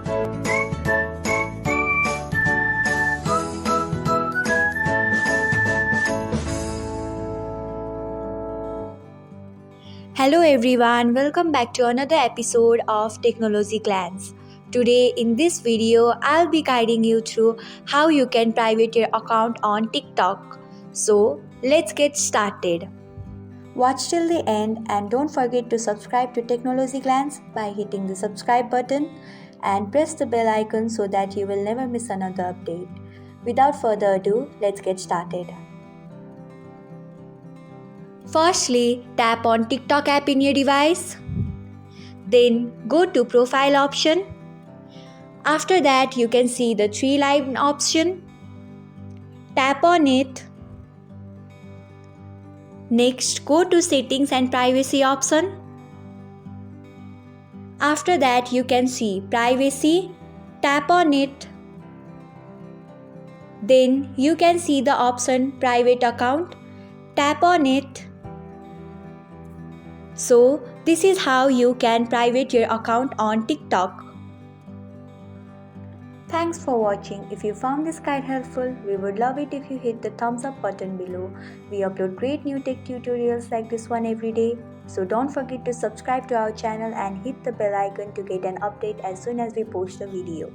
Hello everyone, welcome back to another episode of Technologyglance. Today in this video, I'll be guiding you through how you can private your account on TikTok. So, let's get started. Watch till the end and don't forget to subscribe to Technologyglance by hitting the subscribe button and press the bell icon so that you will never miss another update. Without further ado, let's get started. Firstly, tap on TikTok app in your device. Then go to profile option. After that, you can see the three line option. Tap on it. Next, go to settings and privacy option. After that, you can see privacy. Tap on it. Then you can see the option private account. Tap on it. So, this is how you can private your account on TikTok. Thanks for watching. If you found this guide helpful, we would love it if you hit the thumbs up button below. We upload great new tech tutorials like this one every day. So don't forget to subscribe to our channel and hit the bell icon to get an update as soon as we post a video.